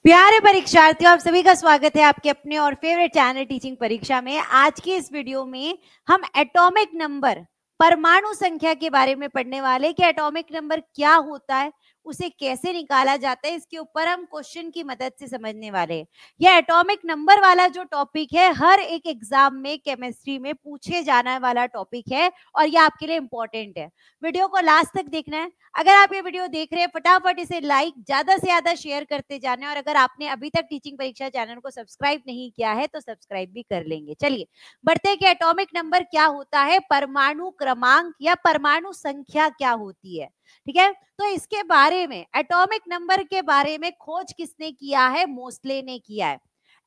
प्यारे परीक्षार्थियों, आप सभी का स्वागत है आपके अपने और फेवरेट चैनल टीचिंग परीक्षा में। आज की इस वीडियो में हम एटॉमिक नंबर, परमाणु संख्या के बारे में पढ़ने वाले कि एटॉमिक नंबर क्या होता है, उसे कैसे निकाला जाता है, इसके ऊपर हम क्वेश्चन की मदद से समझने वाले हैं। यह एटॉमिक नंबर वाला जो टॉपिक है हर एक एग्जाम में केमिस्ट्री में पूछे जाने वाला टॉपिक है और यह आपके लिए इंपॉर्टेंट है। वीडियो को लास्ट तक देखना है। अगर आप ये वीडियो देख रहे हैं फटाफट इसे लाइक, ज्यादा से ज्यादा शेयर करते जाने, और अगर आपने अभी तक टीचिंग परीक्षा चैनल को सब्सक्राइब नहीं किया है तो सब्सक्राइब भी कर लेंगे। चलिए बढ़ते हैं कि एटॉमिक नंबर क्या होता है, परमाणु क्रमांक या परमाणु संख्या क्या होती है। ठीक है, तो इसके बारे में, एटॉमिक नंबर के बारे में खोज किसने किया है? मोस्ले ने किया है।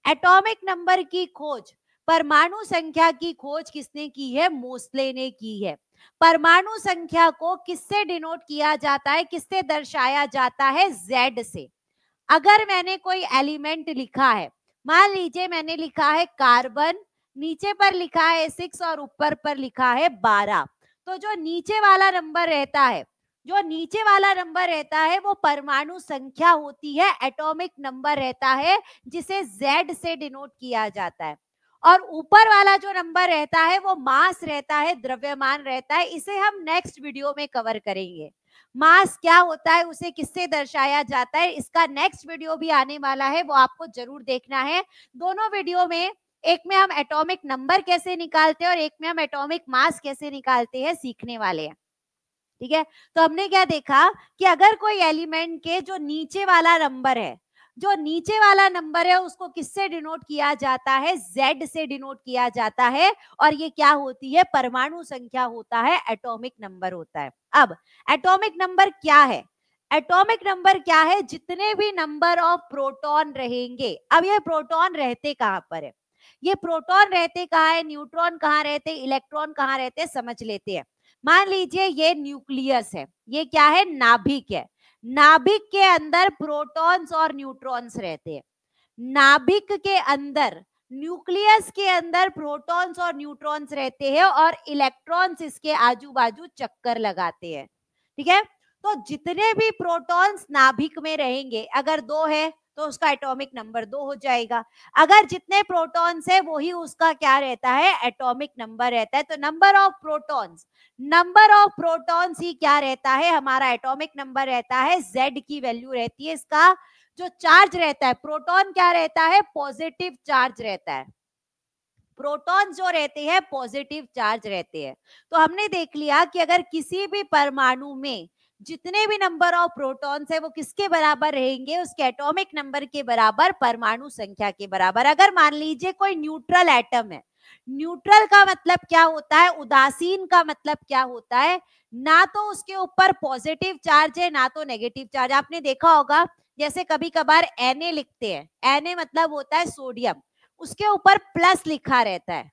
एटॉमिक नंबर की खोज, परमाणु संख्या की खोज किसने की है? मोस्ले ने की है। परमाणु संख्या को किससे डिनोट किया जाता है, किससे दर्शाया जाता है? Z से। अगर मैंने कोई एलिमेंट लिखा है, मान लीजिए मैंने लिखा है कार्बन, नीचे पर लिखा है 6 और ऊपर पर लिखा है 12, तो जो नीचे वाला नंबर रहता है, जो नीचे वाला नंबर रहता है वो परमाणु संख्या होती है, एटॉमिक नंबर रहता है, जिसे Z से डिनोट किया जाता है। और ऊपर वाला जो नंबर रहता है वो मास रहता है, द्रव्यमान रहता है। इसे हम नेक्स्ट वीडियो में कवर करेंगे। मास क्या होता है, उसे किससे दर्शाया जाता है, इसका नेक्स्ट वीडियो भी आने वाला है, वो आपको जरूर देखना है। दोनों वीडियो में, एक में हम एटॉमिक नंबर कैसे निकालते हैं और एक में हम एटॉमिक मास कैसे निकालते हैं, सीखने वाले हैं। ठीक है, तो हमने क्या देखा कि अगर कोई एलिमेंट के जो नीचे वाला नंबर है, जो नीचे वाला नंबर है उसको किससे डिनोट किया जाता है? Z से डिनोट किया जाता है, और ये क्या होती है? परमाणु संख्या होता है, एटॉमिक नंबर होता है। अब एटॉमिक नंबर क्या है? एटॉमिक नंबर क्या है? जितने भी नंबर ऑफ प्रोटॉन रहेंगे। अब ये प्रोटॉन रहते कहां पर है? ये प्रोटॉन रहते कहां है, न्यूट्रॉन कहां रहते, इलेक्ट्रॉन कहां रहते, समझ लेते हैं। मान लीजिए ये न्यूक्लियस है, ये क्या है? नाभिक है। नाभिक के अंदर प्रोटॉन्स और न्यूट्रॉन्स रहते हैं। नाभिक के अंदर, न्यूक्लियस के अंदर प्रोटॉन्स और न्यूट्रॉन्स रहते हैं और इलेक्ट्रॉन्स इसके आजू बाजू चक्कर लगाते हैं। ठीक है, तो जितने भी प्रोटॉन्स नाभिक में रहेंगे, अगर 2 है तो उसका एटॉमिक नंबर 2 हो जाएगा। अगर जितने प्रोटॉन्स है वही उसका क्या रहता है? एटॉमिक नंबर रहता है। तो number of protons, number of protons ही क्या रहता है? हमारा एटॉमिक नंबर रहता है। Z की वैल्यू रहती है, इसका जो चार्ज रहता है, प्रोटॉन क्या रहता है? पॉजिटिव चार्ज रहता है। प्रोटॉन जो रहते हैं पॉजिटिव चार्ज रहते हैं। तो हमने देख लिया कि अगर किसी भी परमाणु में जितने भी नंबर ऑफ प्रोटॉन्स है वो किसके बराबर रहेंगे? उसके एटॉमिक नंबर के बराबर, परमाणु संख्या के बराबर। अगर मान लीजिए कोई न्यूट्रल एटम है, न्यूट्रल का मतलब क्या होता है? उदासीन का मतलब क्या होता है? ना तो उसके ऊपर पॉजिटिव चार्ज है ना तो नेगेटिव चार्ज। आपने देखा होगा जैसे कभी कभार Na लिखते हैं, Na मतलब होता है सोडियम, उसके ऊपर प्लस लिखा रहता है।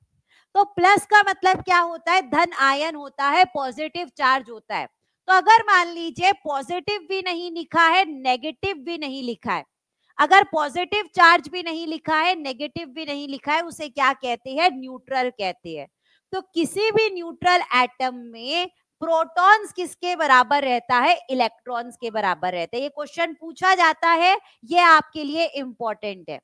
तो प्लस का मतलब क्या होता है? धन आयन होता है, पॉजिटिव चार्ज होता है। तो अगर मान लीजिए पॉजिटिव भी नहीं लिखा है, नेगेटिव भी नहीं लिखा है, अगर पॉजिटिव चार्ज भी नहीं लिखा है, नेगेटिव भी नहीं लिखा है, उसे क्या कहते हैं? न्यूट्रल कहते हैं। तो किसी भी न्यूट्रल एटम में प्रोटॉन्स किसके बराबर रहता है? इलेक्ट्रॉन्स के बराबर रहता है। ये क्वेश्चन पूछा जाता है, ये आपके लिए इंपॉर्टेंट है।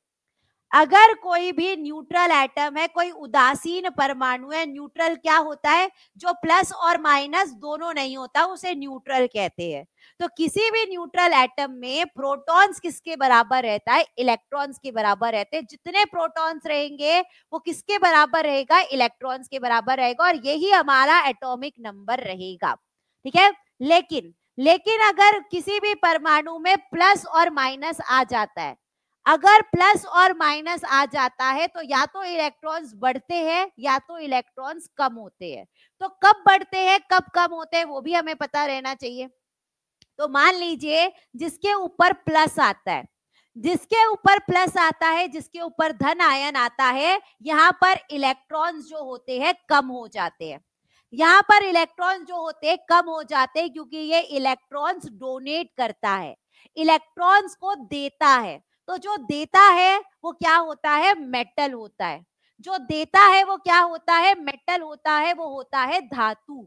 अगर कोई भी न्यूट्रल एटम है, कोई उदासीन परमाणु है, न्यूट्रल क्या होता है? जो प्लस और माइनस दोनों नहीं होता, उसे न्यूट्रल कहते हैं। तो किसी भी न्यूट्रल एटम में प्रोटॉन्स किसके बराबर रहता है? इलेक्ट्रॉन्स के बराबर रहते हैं। जितने प्रोटॉन्स रहेंगे वो किसके बराबर रहेगा? इलेक्ट्रॉन्स के बराबर रहेगा, और यही हमारा एटॉमिक नंबर रहेगा। ठीक है, लेकिन अगर किसी भी परमाणु में प्लस और माइनस आ जाता है, अगर प्लस और माइनस आ जाता है तो या तो इलेक्ट्रॉन्स बढ़ते हैं या तो इलेक्ट्रॉन्स कम होते हैं। तो कब बढ़ते हैं कब कम होते हैं वो भी हमें पता रहना चाहिए। तो मान लीजिए जिसके ऊपर प्लस आता है, जिसके ऊपर प्लस आता है, जिसके ऊपर धन आयन आता है, यहाँ पर इलेक्ट्रॉन्स जो होते हैं कम हो जाते हैं। यहाँ पर इलेक्ट्रॉन्स जो होते हैं कम हो जाते हैं क्योंकि ये इलेक्ट्रॉन्स डोनेट करता है, इलेक्ट्रॉन्स को देता है। तो जो देता है वो क्या होता है? मेटल होता है। जो देता है वो क्या होता है? मेटल होता है, वो होता है धातु।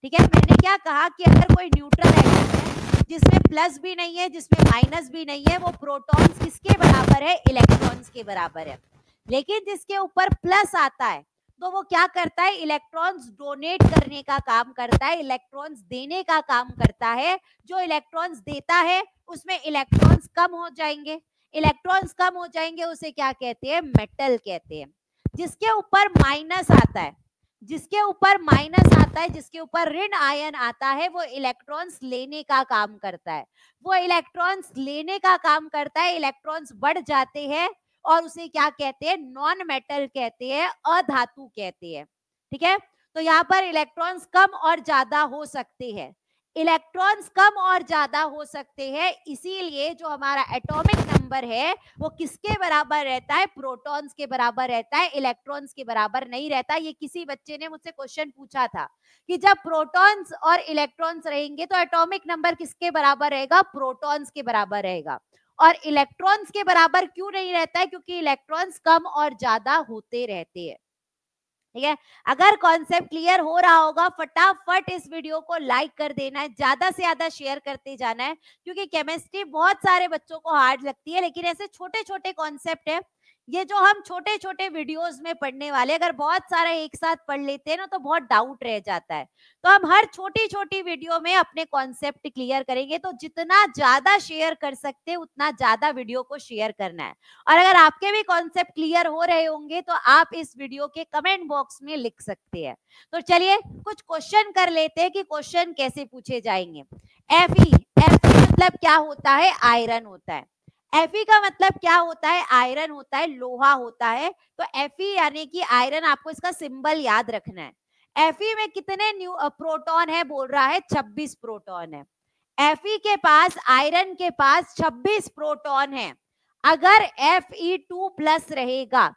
ठीक है, मैंने क्या कहा कि अगर कोई न्यूट्रल एटम है, जिसमें प्लस भी नहीं है, जिसमें माइनस भी नहीं है, वो प्रोटॉन्स किसके बराबर है? इलेक्ट्रॉन्स के बराबर है। लेकिन जिसके ऊपर प्लस आता है तो वो क्या करता है? इलेक्ट्रॉन्स डोनेट करने का काम करता है, इलेक्ट्रॉन्स देने का काम करता है। जो इलेक्ट्रॉन्स देता है उसमें इलेक्ट्रॉन्स कम हो जाएंगे, इलेक्ट्रॉन्स कम हो जाएंगे, उसे क्या कहते हैं? मेटल कहते हैं। जिसके ऊपर माइनस आता है, जिसके ऊपर माइनस आता है, जिसके ऊपर ऋण आयन आता है, वो इलेक्ट्रॉन्स लेने का काम करता है, वो इलेक्ट्रॉन्स लेने का काम करता है। इलेक्ट्रॉन्स बढ़ जाते हैं और उसे क्या कहते हैं? नॉन मेटल कहते हैं, अधातु कहते हैं। ठीक है, तो यहाँ पर इलेक्ट्रॉन्स कम और ज्यादा हो सकते हैं, इलेक्ट्रॉन्स कम और ज्यादा हो सकते हैं, इसीलिए जो हमारा एटॉमिक नंबर है वो किसके बराबर रहता है? प्रोटॉन्स के बराबर रहता है, इलेक्ट्रॉन्स के बराबर नहीं रहता। ये किसी बच्चे ने मुझसे क्वेश्चन पूछा था कि जब प्रोटॉन्स और इलेक्ट्रॉन्स रहेंगे तो एटॉमिक नंबर किसके बराबर रहेगा? प्रोटॉन्स के बराबर रहेगा। और इलेक्ट्रॉन्स के बराबर क्यों नहीं रहता है? क्योंकि इलेक्ट्रॉन्स कम और ज्यादा होते रहते हैं। ठीक है, अगर कॉन्सेप्ट क्लियर हो रहा होगा फटाफट इस वीडियो को लाइक कर देना है, ज्यादा से ज्यादा शेयर करते जाना है, क्योंकि केमिस्ट्री बहुत सारे बच्चों को हार्ड लगती है, लेकिन ऐसे छोटे छोटे कॉन्सेप्ट है, ये जो हम छोटे छोटे वीडियोस में पढ़ने वाले, अगर बहुत सारा एक साथ पढ़ लेते हैं ना तो बहुत डाउट रह जाता है। तो हम हर छोटी छोटी वीडियो में अपने कॉन्सेप्ट क्लियर करेंगे, तो जितना ज्यादा शेयर कर सकते हैं उतना ज्यादा वीडियो को शेयर करना है। और अगर आपके भी कॉन्सेप्ट क्लियर हो रहे होंगे तो आप इस वीडियो के कमेंट बॉक्स में लिख सकते हैं। तो चलिए कुछ क्वेश्चन कर लेते हैं कि क्वेश्चन कैसे पूछे जाएंगे। Fe मतलब क्या होता है? आयरन होता है। Fe का मतलब क्या होता है? आयरन होता है, लोहा होता है। तो Fe यानी कि आयरन, आपको इसका सिंबल याद रखना है। Fe में कितने प्रोटॉन है? बोल रहा है 26 प्रोटॉन है। Fe के पास, आयरन के पास 26 प्रोटॉन है। अगर Fe2 प्लस रहेगा,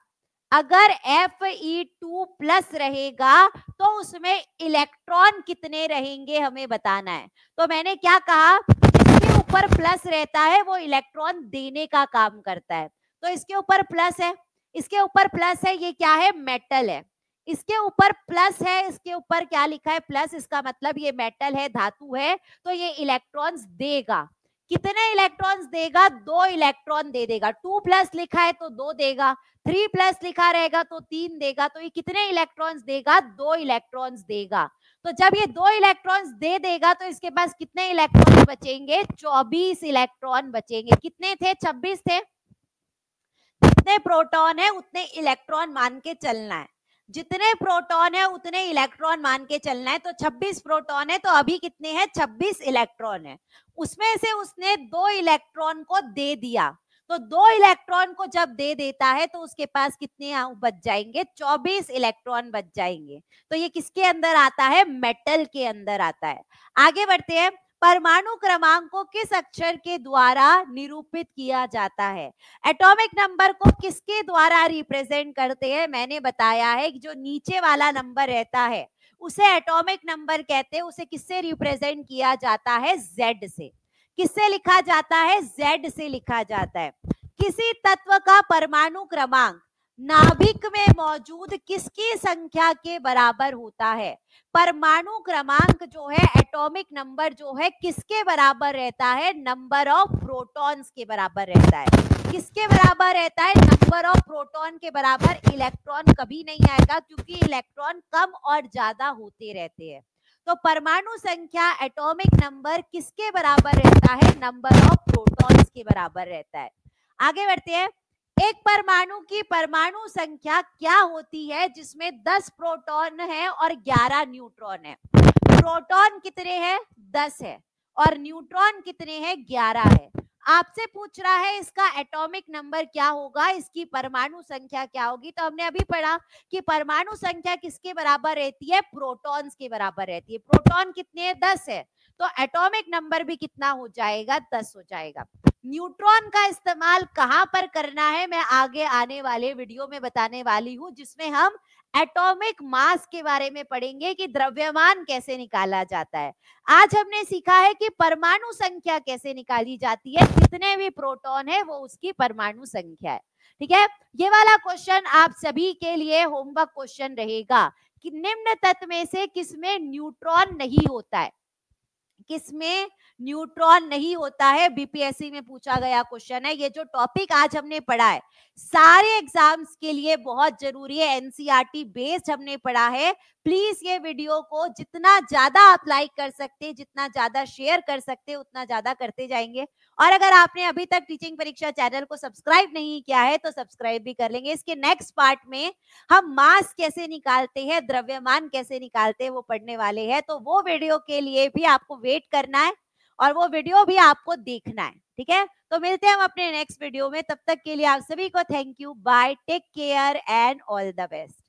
अगर Fe2 प्लस रहेगा तो उसमें इलेक्ट्रॉन कितने रहेंगे हमें बताना है। तो मैंने क्या कहा? इसके ऊपर प्लस रहता है वो इलेक्ट्रॉन देने का काम करता है, तो इसके ऊपर प्लस है, इसके ऊपर प्लस है, ये क्या है? मेटल है। इसके ऊपर प्लस है, इसके ऊपर क्या लिखा है? प्लस, इसका मतलब ये मेटल है, धातु है, तो ये इलेक्ट्रॉन्स देगा। कितने इलेक्ट्रॉन्स देगा? 2 इलेक्ट्रॉन दे देगा। 2 प्लस लिखा है तो 2 देगा, 3 प्लस लिखा रहेगा तो 3 देगा। तो ये कितने इलेक्ट्रॉन्स देगा? 2 इलेक्ट्रॉन्स देगा। तो जब ये 2 इलेक्ट्रॉन्स दे देगा तो इसके पास कितने इलेक्ट्रॉन बचेंगे? 24 इलेक्ट्रॉन बचेंगे। कितने थे? 26 थे। जितने प्रोटॉन है उतने इलेक्ट्रॉन मान के चलना है, जितने प्रोटॉन है उतने इलेक्ट्रॉन मान के चलना है। तो 26 प्रोटॉन है तो अभी कितने हैं? 26 इलेक्ट्रॉन है। उसमें से उसने 2 इलेक्ट्रॉन को दे दिया, तो 2 इलेक्ट्रॉन को जब दे देता है तो उसके पास कितने बच जाएंगे? 24 इलेक्ट्रॉन बच जाएंगे। तो ये किसके अंदर आता है? मेटल के अंदर आता है। आगे बढ़ते हैं। परमाणु क्रमांक को किस अक्षर के द्वारा निरूपित किया जाता है? एटॉमिक नंबर को किसके द्वारा रिप्रेजेंट करते हैं? मैंने बताया है कि जो नीचे वाला नंबर रहता है उसे एटॉमिक नंबर कहते हैं। उसे किससे रिप्रेजेंट किया जाता है? Z से। किससे लिखा जाता है? Z से लिखा जाता है। किसी तत्व का परमाणु क्रमांक नाभिक में मौजूद किसकी संख्या के बराबर होता है? परमाणु क्रमांक जो है, एटॉमिक नंबर जो है, किसके बराबर रहता है? नंबर ऑफ प्रोटॉन्स के बराबर रहता है। किसके बराबर रहता है? नंबर ऑफ प्रोटॉन के बराबर। इलेक्ट्रॉन कभी नहीं आएगा क्योंकि इलेक्ट्रॉन कम और ज्यादा होते रहते हैं। तो परमाणु संख्या, एटॉमिक नंबर किसके बराबर रहता है? नंबर ऑफ प्रोटॉन्स के बराबर रहता है। आगे बढ़ते हैं। एक परमाणु की परमाणु संख्या क्या होती है जिसमें 10 प्रोटॉन है और 11 न्यूट्रॉन है? प्रोटॉन कितने हैं? 10 है, और न्यूट्रॉन कितने हैं? 11 है। आपसे पूछ रहा है इसका एटॉमिक नंबर क्या होगा, इसकी परमाणु संख्या क्या होगी। तो हमने अभी पढ़ा कि परमाणु संख्या किसके बराबर रहती है? प्रोटॉन्स के बराबर रहती है। प्रोटॉन कितने हैं? 10 है, तो एटॉमिक नंबर भी कितना हो जाएगा? 10 हो जाएगा। न्यूट्रॉन का इस्तेमाल कहां पर करना है मैं आगे आने वाले वीडियो में बताने वाली हूं, जिसमें हम एटॉमिक मास के बारे में पढ़ेंगे कि द्रव्यमान कैसे निकाला जाता है। आज हमने सीखा है कि परमाणु संख्या कैसे निकाली जाती है, जितने भी प्रोटॉन है वो उसकी परमाणु संख्या है। ठीक है, ये वाला क्वेश्चन आप सभी के लिए होमवर्क क्वेश्चन रहेगा कि निम्न तत्व में से किसमें न्यूट्रॉन नहीं होता है? किसमें न्यूट्रॉन नहीं होता है, बीपीएससी में पूछा गया क्वेश्चन है। ये जो टॉपिक आज हमने पढ़ा है सारे एग्जाम्स के लिए बहुत जरूरी है, एनसीईआरटी बेस्ड हमने पढ़ा है। प्लीज ये वीडियो को जितना ज्यादा आप लाइक कर सकते, जितना ज्यादा शेयर कर सकते, उतना ज्यादा करते जाएंगे। और अगर आपने अभी तक टीचिंग परीक्षा चैनल को सब्सक्राइब नहीं किया है तो सब्सक्राइब भी कर लेंगे। इसके नेक्स्ट पार्ट में हम मास कैसे निकालते हैं, द्रव्यमान कैसे निकालते हैं, वो पढ़ने वाले हैं। तो वो वीडियो के लिए भी आपको वेट करना है और वो वीडियो भी आपको देखना है, ठीक है। तो मिलते हैं हम अपने नेक्स्ट वीडियो में, तब तक के लिए आप सभी को thank you, bye, take care and all the best.